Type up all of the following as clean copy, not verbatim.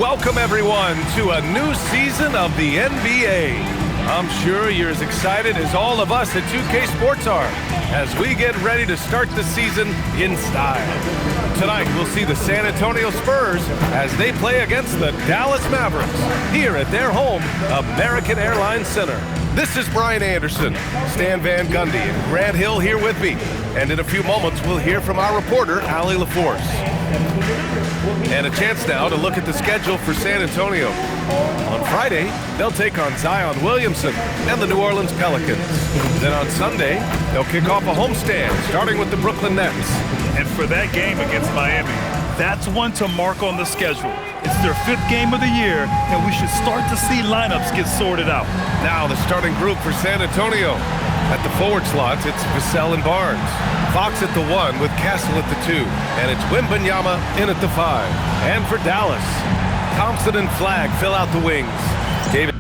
Welcome, everyone, to a new season of the NBA. I'm sure you're as excited as all of us at 2K Sports are as we get ready to start the season in style. Tonight, we'll see the San Antonio Spurs as they play against the Dallas Mavericks here at their home, American Airlines Center. This is Brian Anderson, Stan Van Gundy, and Grant Hill here with me. And in a few moments, we'll hear from our reporter, Allie LaForce. And a chance now to look at the schedule for San Antonio. On Friday, they'll take on Zion Williamson and the New Orleans Pelicans. Then on Sunday, they'll kick off a homestand, starting with the Brooklyn Nets. And for that game against Miami, that's one to mark on the schedule. It's their 5th game of the year, and we should start to see lineups get sorted out. Now the starting group for San Antonio. At the forward slots, it's Vassell and Barnes. Fox at the 1 with Castle at the 2. And it's Wembanyama in at the 5. And for Dallas, Thompson and Flagg fill out the wings. David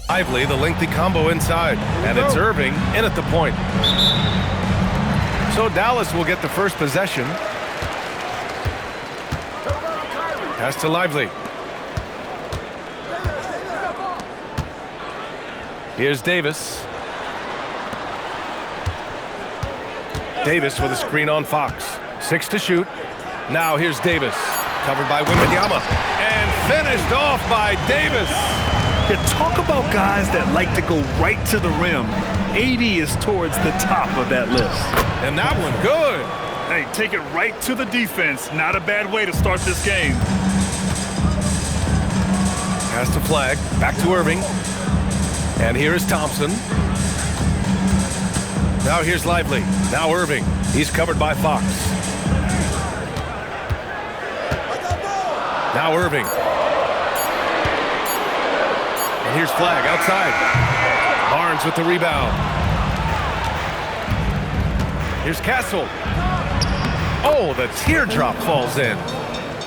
Lively, the lengthy combo inside, and it's Irving in at the point. So Dallas will get the first possession. Pass to Lively. Here's Davis. Davis with a screen on Fox. 6 to shoot. Now here's Davis. Covered by Wembanyama. And finished off by Davis. Yeah, talk about guys that like to go right to the rim. 80 is towards the top of that list. And that one good. Hey, take it right to the defense. Not a bad way to start this game. Pass to Flagg. Back to Irving. And here is Thompson. Now here's Lively. Now Irving. He's covered by Fox. Now Irving. And here's Flagg outside. Barnes with the rebound. Here's Castle. Oh, the teardrop falls in.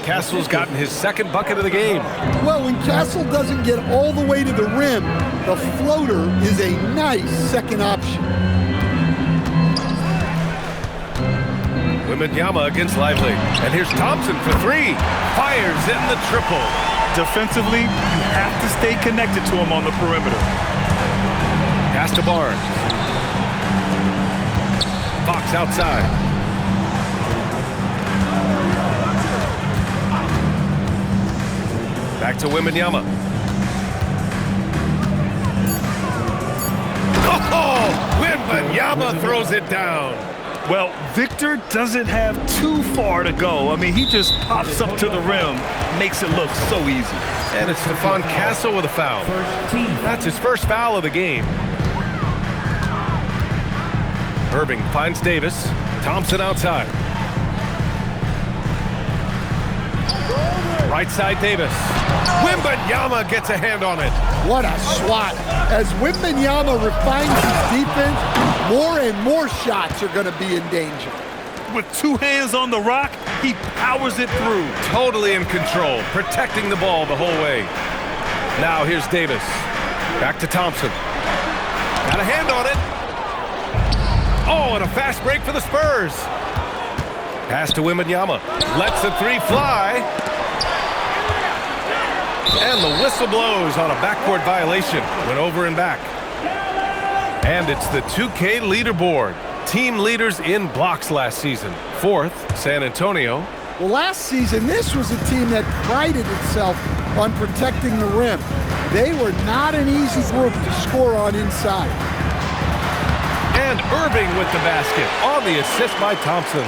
Castle's gotten his 2nd bucket of the game. Well, when Castle doesn't get all the way to the rim, the floater is a nice second option. Wembanyama against Lively. And here's Thompson for 3. Fires in the triple. Defensively, you have to stay connected to him on the perimeter. Pass to Barnes. Fox outside. Back to Wembanyama. Oh, Wembanyama throws it down. Well, Victor doesn't have too far to go. I mean, he just pops up to the rim, makes it look so easy. And it's Stephon Castle with a foul. That's his first foul of the game. Irving finds Davis. Thompson outside. Right side Davis. Wembanyama gets a hand on it. What a swat. As Wembanyama refines his defense, more and more shots are going to be in danger. With 2 hands on the rock, he powers it through. Totally in control, protecting the ball the whole way. Now here's Davis. Back to Thompson. Got a hand on it. Oh, and a fast break for the Spurs. Pass to Wembanyama. Lets the 3 fly. And the whistle blows on a backcourt violation. Went over and back. And it's the 2K leaderboard. Team leaders in blocks last season. 4th, San Antonio. Well, last season, this was a team that prided itself on protecting the rim. They were not an easy group to score on inside. And Irving with the basket on the assist by Thompson.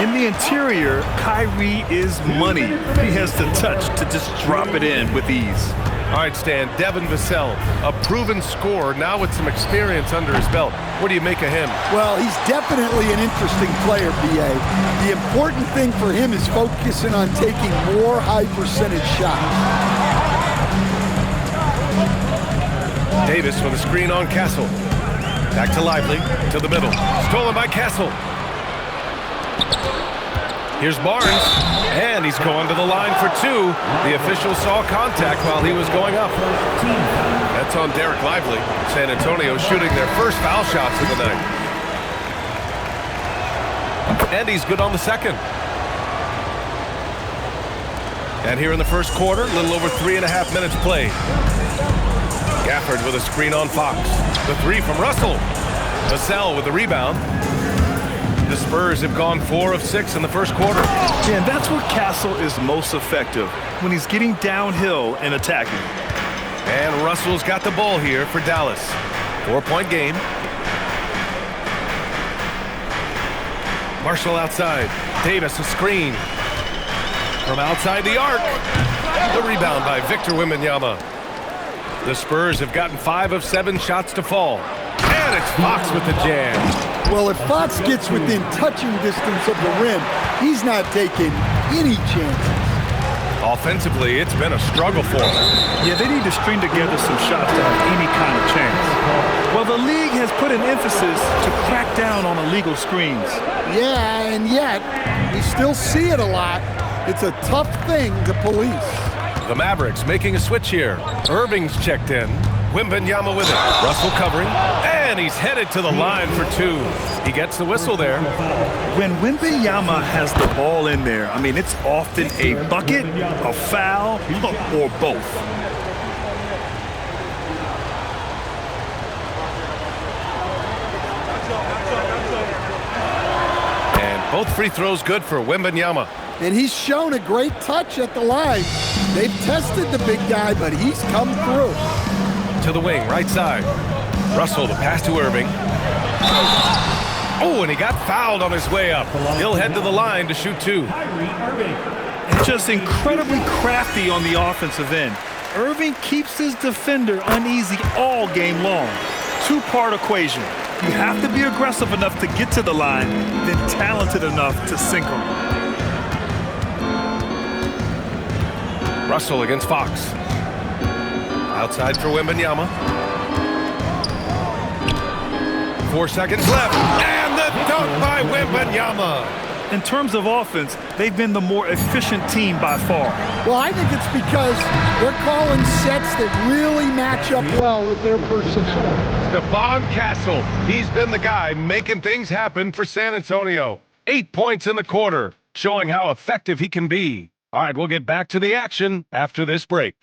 In the interior, Kyrie is money. He has the touch to just drop it in with ease. All right, Stan, Devin Vassell, a proven scorer, now with some experience under his belt. What do you make of him? Well, he's definitely an interesting player, B.A. The important thing for him is focusing on taking more high-percentage shots. Davis with a screen on Castle. Back to Lively, to the middle. Stolen by Castle. Here's Barnes, and he's going to the line for two. The official saw contact while he was going up. That's on Derek Lively. San Antonio shooting their first foul shots of the night. And he's good on the second. And here in the first quarter, a little over 3.5 minutes played. Gafford with a screen on Fox. The three from Russell. Vassell with the rebound. The Spurs have gone 4 of 6 in the first quarter. Yeah, and that's where Castle is most effective, when he's getting downhill and attacking. And Russell's got the ball here for Dallas. 4-point game. Marshall outside. Davis a screen. From outside the arc. The rebound by Victor Wembanyama. The Spurs have gotten 5 of 7 shots to fall. And it's Fox with the jam. Well, if Fox gets within touching distance of the rim, he's not taking any chances. Offensively, it's been a struggle for them. Yeah, they need to string together some shots to have any kind of chance. Well, the league has put an emphasis to crack down on illegal screens. Yeah, and yet, we still see it a lot. It's a tough thing to police. The Mavericks making a switch here. Irving's checked in. Wembanyama with it. Russell covering. And he's headed to the line for two. He gets the whistle there. When Wembanyama has the ball in there, I mean, it's often a bucket, a foul, or both. And both free throws good for Wembanyama. And he's shown a great touch at the line. They've tested the big guy, but he's come through. To the wing, right side. Russell, the pass to Irving. Oh, and he got fouled on his way up. He'll head to the line to shoot two. And just incredibly crafty on the offensive end. Irving keeps his defender uneasy all game long. Two-part equation. You have to be aggressive enough to get to the line, then talented enough to sink them. Russell against Fox. Outside for Wembanyama. 4 seconds left. And the dunk by Wembanyama. In terms of offense, they've been the more efficient team by far. Well, I think it's because they're calling sets that really match up well with their personnel. Stephon Castle. He's been the guy making things happen for San Antonio. 8 points in the quarter, showing how effective he can be. All right, we'll get back to the action after this break.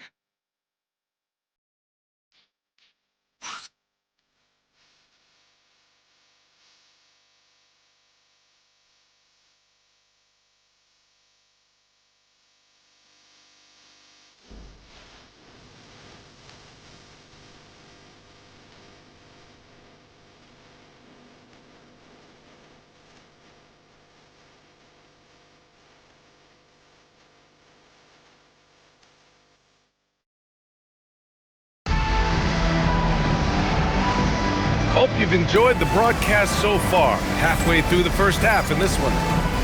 Hope you've enjoyed the broadcast so far. Halfway through the first half in this one.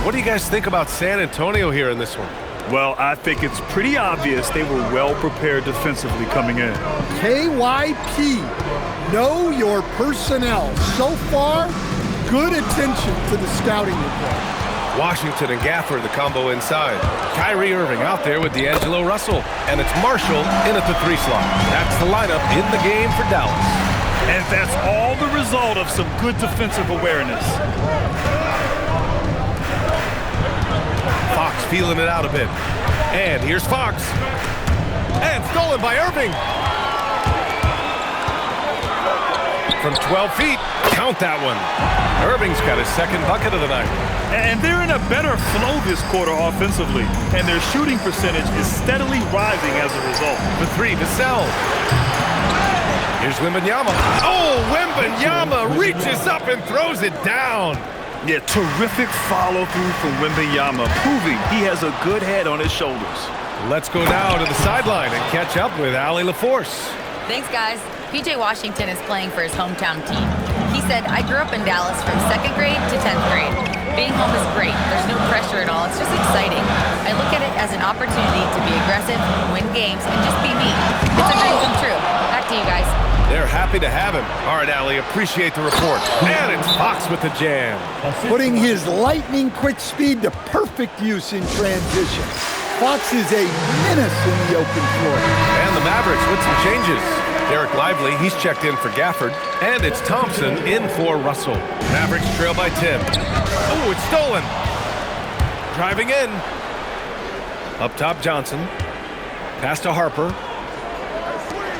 What do you guys think about San Antonio here in this one? Well, I think it's pretty obvious they were well prepared defensively coming in. KYP, know your personnel. So far, good attention to the scouting report. Washington and Gafford, the combo inside. Kyrie Irving out there with D'Angelo Russell. And it's Marshall in at the 3 slot. That's the lineup in the game for Dallas. And that's all the result of some good defensive awareness. Fox feeling it out a bit. And here's Fox. And stolen by Irving. From 12 feet. Count that one. Irving's got his second bucket of the night. And they're in a better flow this quarter offensively. And their shooting percentage is steadily rising as a result. The 3, Vassell. Here's Wembanyama. Oh, Wembanyama reaches up and throws it down. Yeah, terrific follow-through from Wembanyama, proving he has a good head on his shoulders. Let's go now to the sideline and catch up with Allie LaForce. Thanks, guys. PJ Washington is playing for his hometown team. He said, I grew up in Dallas from 2nd grade to 10th grade. Being home is great. There's no pressure at all. It's just exciting. I look at it as an opportunity to be aggressive, win games, and just be me. It's a dream come true. Back to you guys. They're happy to have him. All right, Allie, appreciate the report. And it's Fox with the jam. Putting his lightning quick speed to perfect use in transition. Fox is a menace in the open floor. And the Mavericks with some changes. Derek Lively, he's checked in for Gafford. And it's Thompson in for Russell. Mavericks trail by 10. Oh, it's stolen. Driving in. Up top, Johnson. Pass to Harper.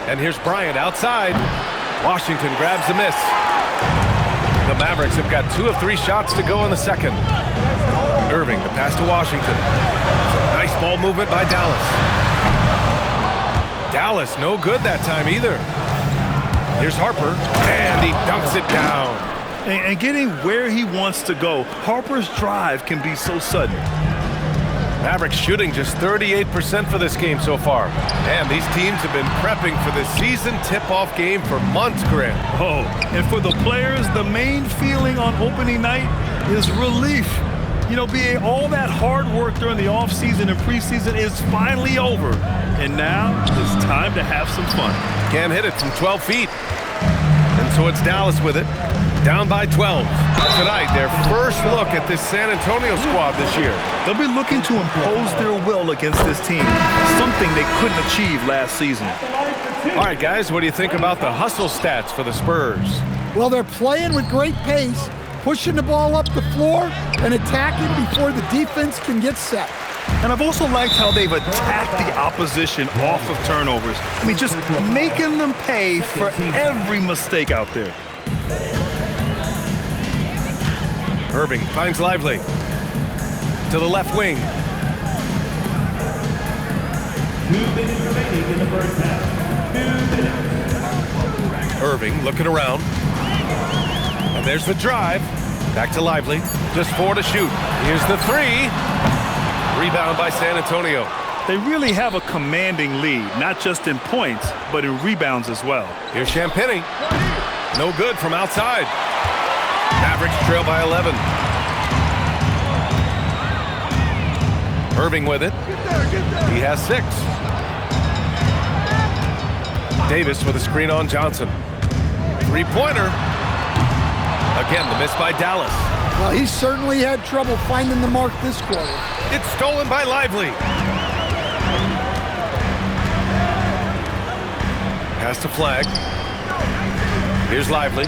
And here's Bryant outside. Washington grabs the miss. The Mavericks have got 2 of 3 shots to go in the second. Irving, the pass to Washington. Nice ball movement by Dallas. Dallas, no good that time either. Here's Harper, and he dunks it down. And getting where he wants to go, Harper's drive can be so sudden. Mavericks shooting just 38% for this game so far. And these teams have been prepping for this season tip-off game for months, Grant. Oh, and for the players, the main feeling on opening night is relief. You know, being all that hard work during the offseason and preseason is finally over. And now it's time to have some fun. Can't hit it from 12 feet. And so it's Dallas with it. Down by 12. Tonight, their first look at this San Antonio squad this year. They'll be looking to impose their will against this team, something they couldn't achieve last season. All right, guys, what do you think about the hustle stats for the Spurs? Well, they're playing with great pace, pushing the ball up the floor and attacking before the defense can get set. And I've also liked how they've attacked the opposition off of turnovers. I mean, just making them pay for every mistake out there. Irving finds Lively. To the left wing. 2 minutes remaining in the first half. 2 minutes. Irving looking around. And there's the drive. Back to Lively. Just 4 to shoot. Here's the 3. Rebound by San Antonio. They really have a commanding lead, not just in points, but in rebounds as well. Here's Champagnie. No good from outside. Mavericks trail by 11. Irving with it. He has 6. Davis with a screen on Johnson. 3-pointer. Again, the miss by Dallas. Well, he certainly had trouble finding the mark this quarter. It's stolen by Lively. Pass to Flag. Here's Lively.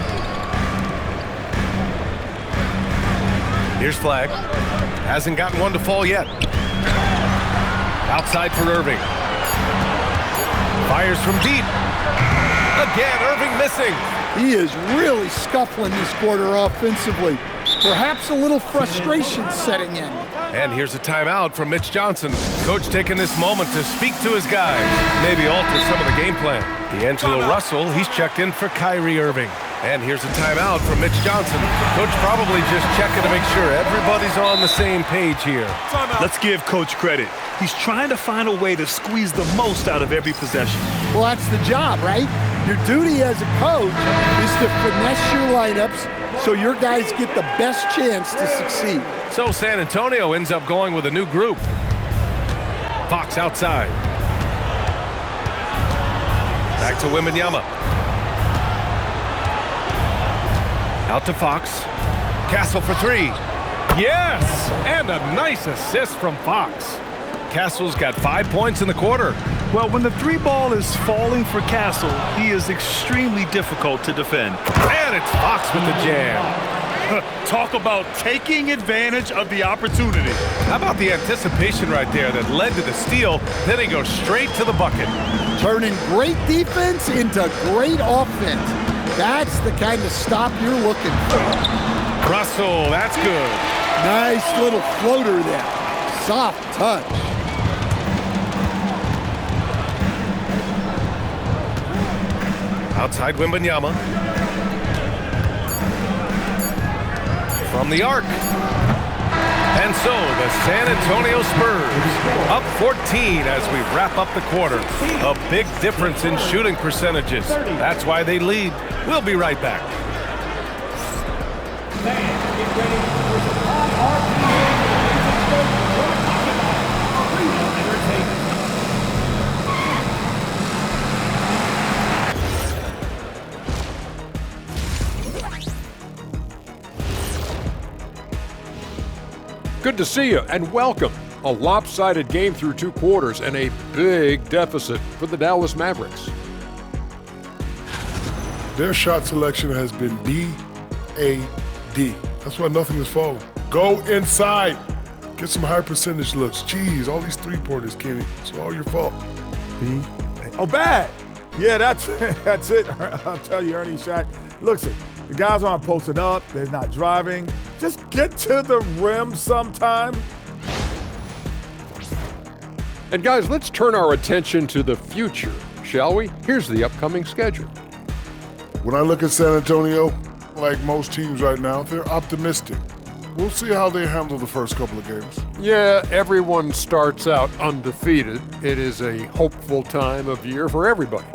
Here's Flag. Hasn't gotten one to fall yet. Outside for Irving. Fires from deep. Again, Irving missing. He is really scuffling this quarter offensively. Perhaps a little frustration setting in. And here's a timeout from Mitch Johnson. Coach taking this moment to speak to his guys. Maybe alter some of the game plan. D'Angelo Russell, he's checked in for Kyrie Irving. And here's a timeout from Mitch Johnson. Coach probably just checking to make sure everybody's on the same page here. Let's give Coach credit. He's trying to find a way to squeeze the most out of every possession. Well, that's the job, right? Your duty as a coach is to finesse your lineups so your guys get the best chance to succeed. So San Antonio ends up going with a new group. Fox outside. Back to Wembanyama. Out to Fox. Castle for 3. Yes! And a nice assist from Fox. Castle's got 5 points in the quarter. Well, when the 3 ball is falling for Castle, he is extremely difficult to defend. And it's Fox with the jam. Talk about taking advantage of the opportunity. How about the anticipation right there that led to the steal, then he goes straight to the bucket. Turning great defense into great offense. That's the kind of stop you're looking for. Russell, that's good. Nice little floater there. Soft touch. Outside Wembanyama. From the arc. And so the San Antonio Spurs up 14 as we wrap up the quarter. A big difference in shooting percentages. That's why they lead. We'll be right back. Good to see you, and welcome. A lopsided game through 2 quarters and a big deficit for the Dallas Mavericks. Their shot selection has been B-A-D. That's why nothing is falling. Go inside. Get some high percentage looks. Jeez, all these three-pointers, Kenny. It's all your fault. Oh, bad. Yeah, that's it. I'll tell you, Ernie shot. Look, the guys aren't posted up. They're not driving. Just get to the rim sometime. And guys, let's turn our attention to the future, shall we? Here's the upcoming schedule. When I look at San Antonio, like most teams right now, they're optimistic. We'll see how they handle the first couple of games. Yeah, everyone starts out undefeated. It is a hopeful time of year for everybody.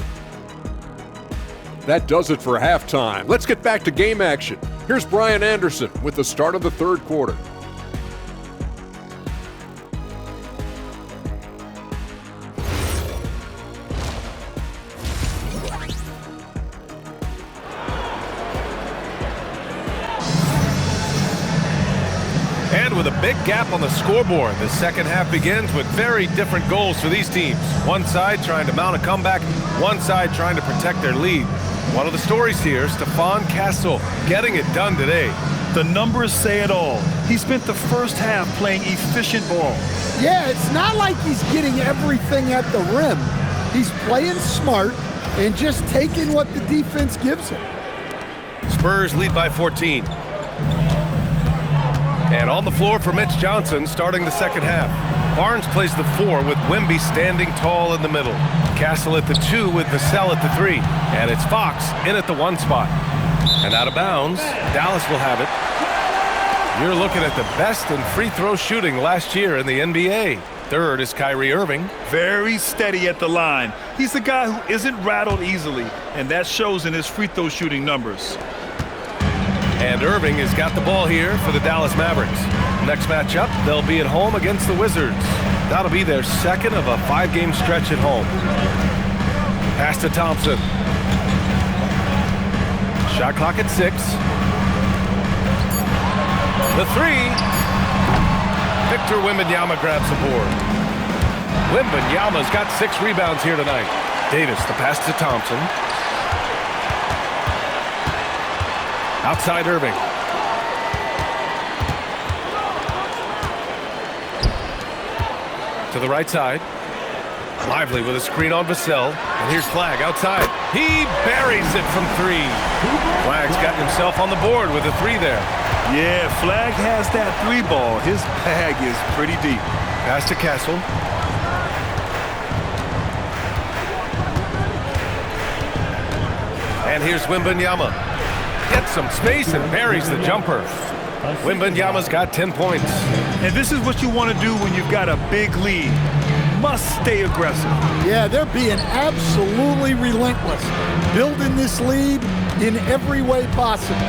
That does it for halftime. Let's get back to game action. Here's Brian Anderson with the start of the 3rd quarter. And with a big gap on the scoreboard, the second half begins with very different goals for these teams. One side trying to mount a comeback, one side trying to protect their lead. One of the stories here, Stephon Castle getting it done today. The numbers say it all. He spent the first half playing efficient ball. Yeah, it's not like he's getting everything at the rim. He's playing smart and just taking what the defense gives him. Spurs lead by 14. And on the floor for Mitch Johnson starting the second half. Barnes plays the 4 with Wemby standing tall in the middle. Castle at the 2 with Vassell at the 3. And it's Fox in at the 1 spot. And out of bounds, Dallas will have it. You're looking at the best in free throw shooting last year in the NBA. Third is Kyrie Irving. Very steady at the line. He's the guy who isn't rattled easily, and that shows in his free throw shooting numbers. And Irving has got the ball here for the Dallas Mavericks. Next matchup, they'll be at home against the Wizards. That'll be their second of a 5-game stretch at home. Pass to Thompson. Shot clock at 6. The 3. Victor Wembanyama grabs the board. Wembanyama's got 6 rebounds here tonight. Davis, the pass to Thompson. Outside Irving. To the right side. Lively with a screen on Vassell. And here's Flagg outside. He buries it from 3. Flagg's got himself on the board with a 3 there. Yeah, Flagg has that 3 ball. His bag is pretty deep. Pass to Castle. And here's Wembanyama. Gets some space and buries the jumper. Wembanyama's got 10 points. And this is what you want to do when you've got a big lead. Must stay aggressive. Yeah, they're being absolutely relentless, building this lead in every way possible.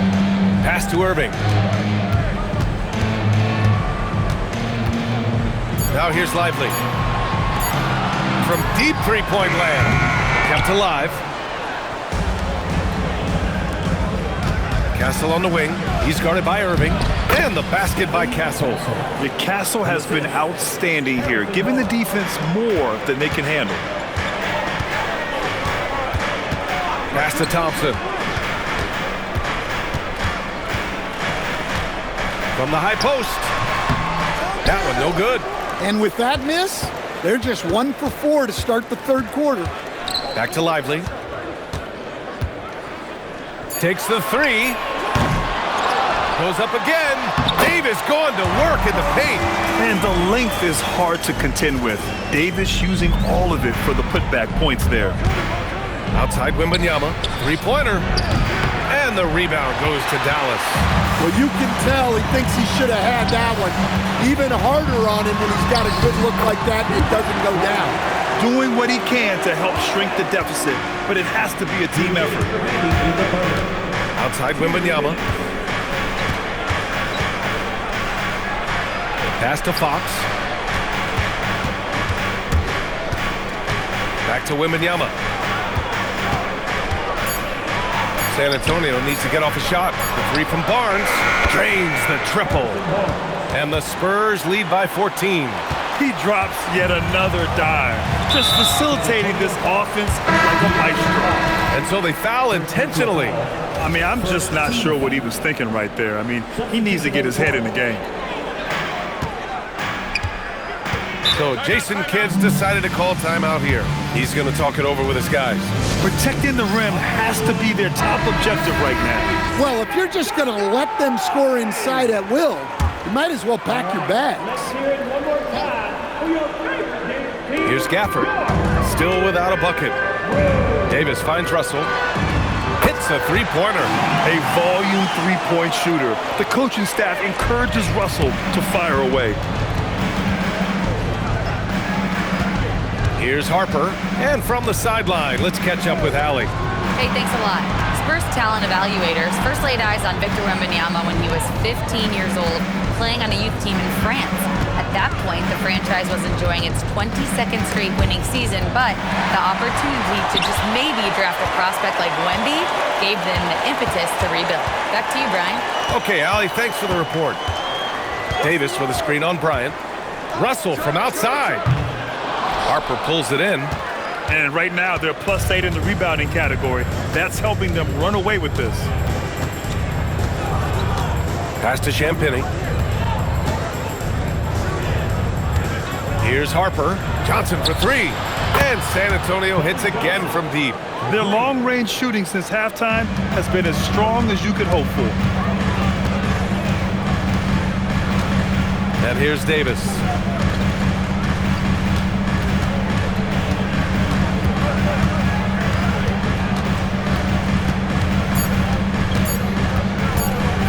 Pass to Irving. Now here's Lively. From deep 3-point land. Kept alive. Castle on the wing. He's guarded by Irving. And the basket by Castle. The Castle has been outstanding here, giving the defense more than they can handle. Pass to Thompson. From the high post. That one no good. And with that miss, they're just 1 for 4 to start the 3rd quarter. Back to Lively. Takes the 3. Goes up again. Davis going to work in the paint. And the length is hard to contend with. Davis using all of it for the putback points there. Outside Wembanyama. 3-pointer. And the rebound goes to Dallas. Well, you can tell he thinks he should have had that one. Even harder on him when he's got a good look like that and it doesn't go down. Doing what he can to help shrink the deficit, but it has to be a team effort. Outside Wembanyama. Pass to Fox. Back to Wembanyama. San Antonio needs to get off a shot. The 3 from Barnes drains the triple. And the Spurs lead by 14. He drops yet another dime, just facilitating this offense like a maestro. And so they foul intentionally. I mean, I'm just not sure what he was thinking right there. I mean, he needs to get his head in the game. So Jason Kidd's decided to call timeout here. He's going to talk it over with his guys. Protecting the rim has to be their top objective right now. Well, if you're just going to let them score inside at will, you might as well pack your bags. Here's Gafford, still without a bucket. Davis finds Russell, hits a three-pointer. A volume three-point shooter. The coaching staff encourages Russell to fire away. Here's Harper, and from the sideline, let's catch up with Allie. Hey, thanks a lot. Spurs talent evaluators first laid eyes on Victor Wembanyama when he was 15 years old, playing on a youth team in France. At that point, the franchise was enjoying its 22nd straight winning season, but the opportunity to just maybe draft a prospect like Wemby gave them the impetus to rebuild. Back to you, Brian. Okay, Allie, thanks for the report. Davis with a screen on Bryant. Russell from outside. Harper pulls it in. And right now, they're +8 in the rebounding category. That's helping them run away with this. Pass to Champagny. Here's Harper. Johnson for three. And San Antonio hits again from deep. Their long-range shooting since halftime has been as strong as you could hope for. And here's Davis.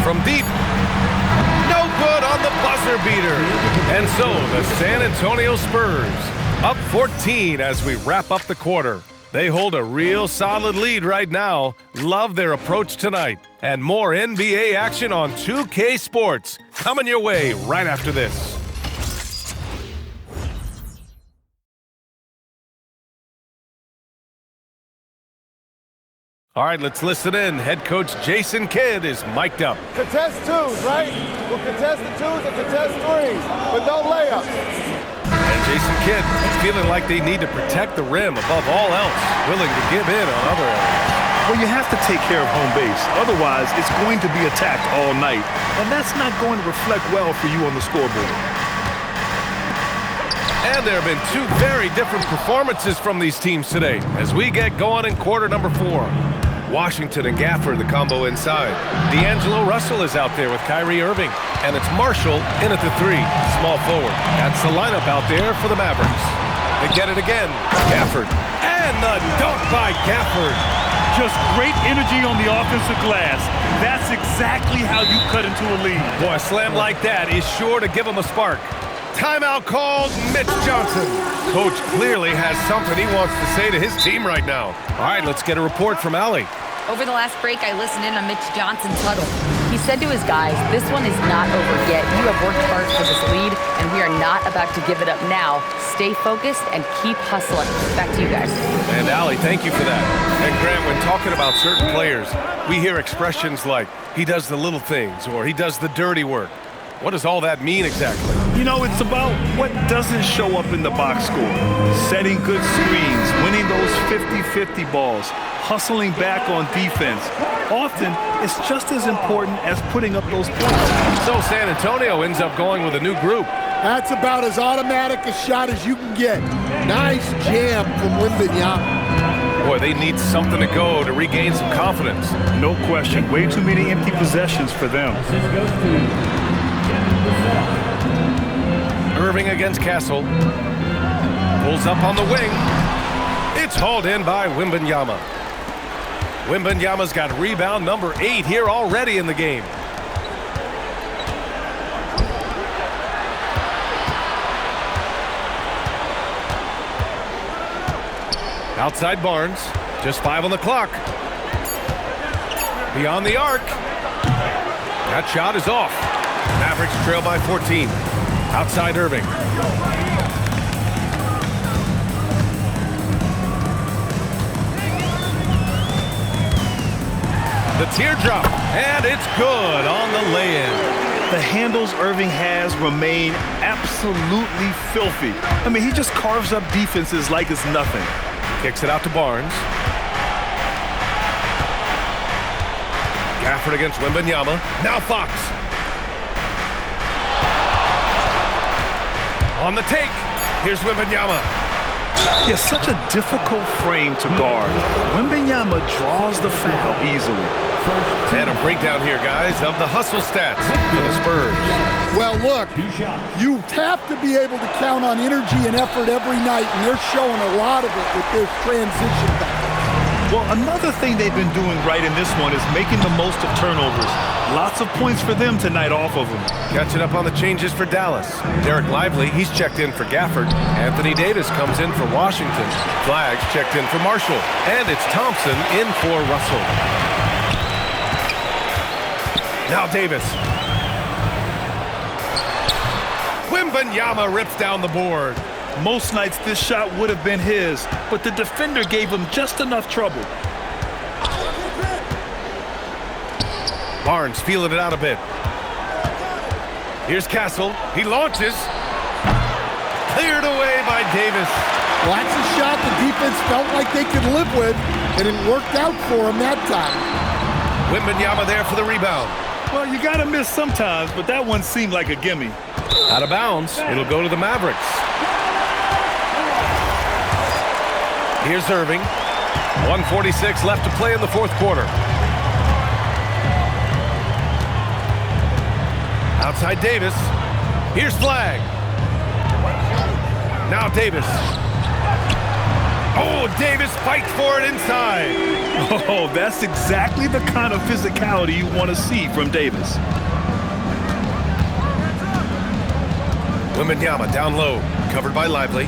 From deep. No good on the buzzer beater. And so the San Antonio Spurs up 14 as we wrap up the quarter. They hold a real solid lead right now. Love their approach tonight. And more NBA action on 2K Sports coming your way right after this. All right, let's listen in. Head coach Jason Kidd is mic'd up. Contest twos, right? We'll contest the twos and contest threes, but no layups. And Jason Kidd feeling like they need to protect the rim above all else, willing to give in on other areas. Well, you have to take care of home base. Otherwise, it's going to be attacked all night. And that's not going to reflect well for you on the scoreboard. And there have been two very different performances from these teams today as we get going in quarter number 4. Washington and Gafford, the combo inside. D'Angelo Russell is out there with Kyrie Irving. And it's Marshall in at the 3, small forward. That's the lineup out there for the Mavericks. They get it again. Gafford. And the dunk by Gafford. Just great energy on the offensive glass. That's exactly how you cut into a lead. Boy, a slam like that is sure to give them a spark. Timeout called, Mitch Johnson. Coach clearly has something he wants to say to his team right now. All right, let's get a report from Allie. Over the last break, I listened in on Mitch Johnson's huddle. He said to his guys, this one is not over yet. You have worked hard for this lead, and we are not about to give it up now. Stay focused and keep hustling. Back to you guys. And Allie, thank you for that. And Grant, when talking about certain players, we hear expressions like, he does the little things, or he does the dirty work. What does all that mean exactly? You know, it's about what doesn't show up in the box score. Setting good screens, winning those 50-50 balls, hustling back on defense. Often, it's just as important as putting up those points. So San Antonio ends up going with a new group. That's about as automatic a shot as you can get. Nice jam from Wembanyama. Boy, they need something to go to regain some confidence. No question. Way too many empty possessions for them. Irving against Castle. Pulls up on the wing. It's hauled in by Wembanyama. Wembanyama's got rebound number 8 here already in the game. Outside Barnes. Just 5 on the clock. Beyond the arc. That shot is off. Mavericks trail by 14. Outside Irving. The teardrop, and it's good on the lay-in. The handles Irving has remain absolutely filthy. I mean, he just carves up defenses like it's nothing. Kicks it out to Barnes. Gafford against Wembanyama. Now Fox. On the take. Here's Wembanyama. Yeah, such a difficult frame to guard. Wembanyama draws the foul easily. And a breakdown here, guys, of the hustle stats for the Spurs. Well, look, you have to be able to count on energy and effort every night, and they're showing a lot of it with their transition back. Well, another thing they've been doing right in this one is making the most of turnovers. Lots of points for them tonight off of them. Catching up on the changes for Dallas. Derek Lively, he's checked in for Gafford. Anthony Davis comes in for Washington. Flaggs checked in for Marshall. And it's Thompson in for Russell. Now Davis. Wembanyama rips down the board. Most nights this shot would have been his, but the defender gave him just enough trouble. Barnes feeling it out a bit. Here's Castle. He launches. Cleared away by Davis. Well, that's a shot the defense felt like they could live with, and it worked out for him that time. Wembanyama there for the rebound. Well, you gotta miss sometimes, but that one seemed like a gimme. Out of bounds. It'll go to the Mavericks. Here's Irving. 1:46 left to play in the fourth quarter. Outside Davis. Here's Flagg. Now Davis. Oh, Davis fights for it inside. Oh, that's exactly the kind of physicality you want to see from Davis. Wembanyama down low. Covered by Lively.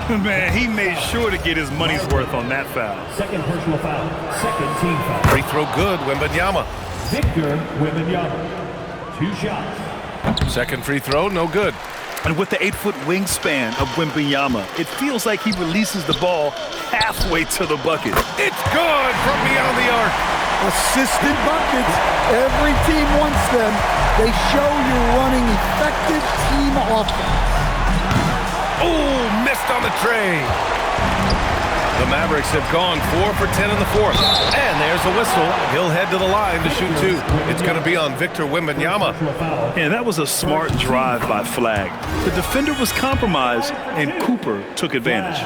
Man, he made sure to get his money's worth on that foul. Second personal foul. Second team foul. Free throw good, Wembanyama. Victor Wembanyama. 2 shots. Second free throw, no good. And with the 8-foot wingspan of Wembanyama, it feels like he releases the ball halfway to the bucket. It's good from beyond the arc. Assisted buckets. Every team wants them. They show you're running effective team offense. Oh, missed on the tray. The Mavericks have gone 4 for 10 in the fourth. And there's a whistle. He'll head to the line to shoot 2. It's going to be on Victor Wembanyama. Yeah, that was a smart drive by Flagg. The defender was compromised, and Cooper took advantage.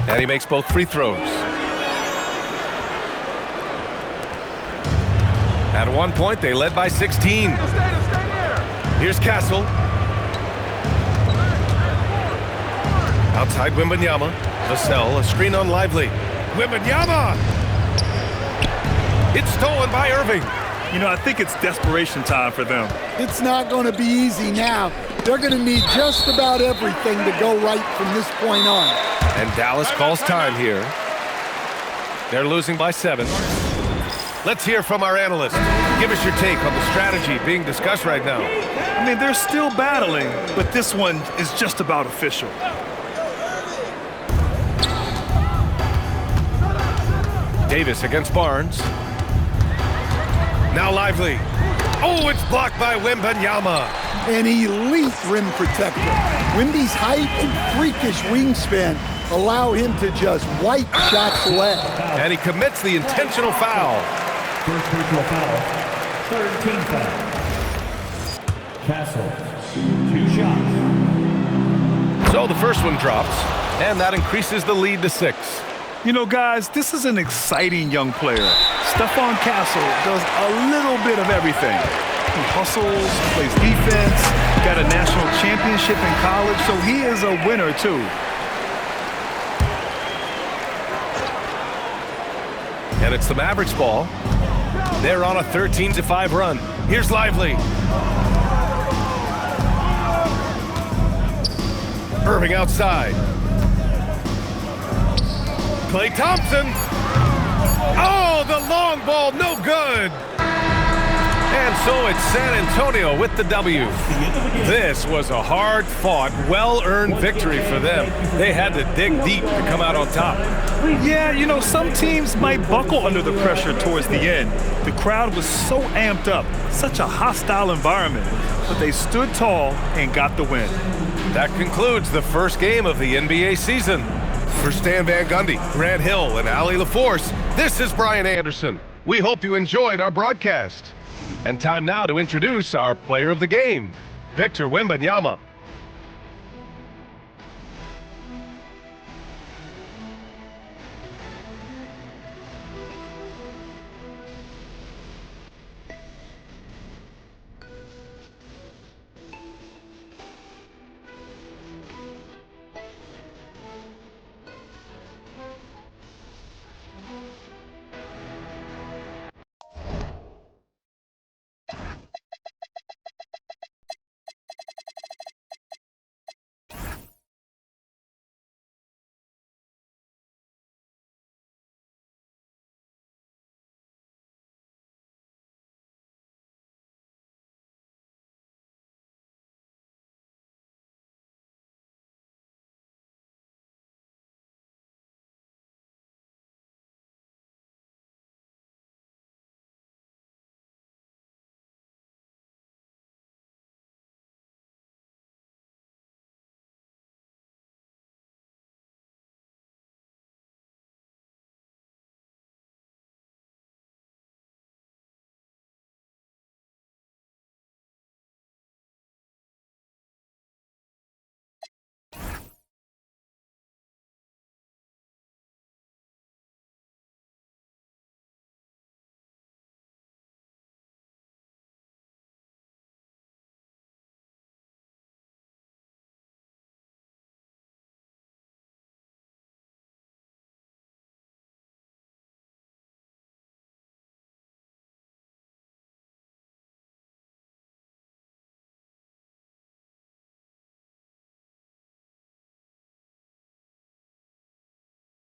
And he makes both free throws. At one point, they led by 16. Here's Castle. Outside Wembanyama. Vassell, a screen on Lively. Wembanyama! It's stolen by Irving. You know, I think it's desperation time for them. It's not going to be easy now. They're going to need just about everything to go right from this point on. And Dallas calls time here. They're losing by 7. Let's hear from our analyst. Give us your take on the strategy being discussed right now. I mean, they're still battling, but this one is just about official. Davis against Barnes. Now Lively. Oh, it's blocked by Wembanyama. An elite rim protector. Wemby's height and freakish wingspan allow him to just wipe shots away. And he commits the intentional foul. First personal foul. Third team foul. Castle. 2 shots. So the first one drops, and that increases the lead to 6. You know, guys, this is an exciting young player. Stephon Castle does a little bit of everything. He hustles, plays defense, got a national championship in college, so he is a winner, too. And it's the Mavericks ball. They're on a 13-5 run. Here's Lively. Irving outside. Klay Thompson. Oh, the long ball, no good. And so it's San Antonio with the W. This was a hard-fought, well-earned victory for them. They had to dig deep to come out on top. Yeah, you know, some teams might buckle under the pressure towards the end. The crowd was so amped up, such a hostile environment, but they stood tall and got the win. That concludes the first game of the NBA season. For Stan Van Gundy, Grant Hill, and Allie LaForce, this is Brian Anderson. We hope you enjoyed our broadcast. And time now to introduce our player of the game, Victor Wembanyama.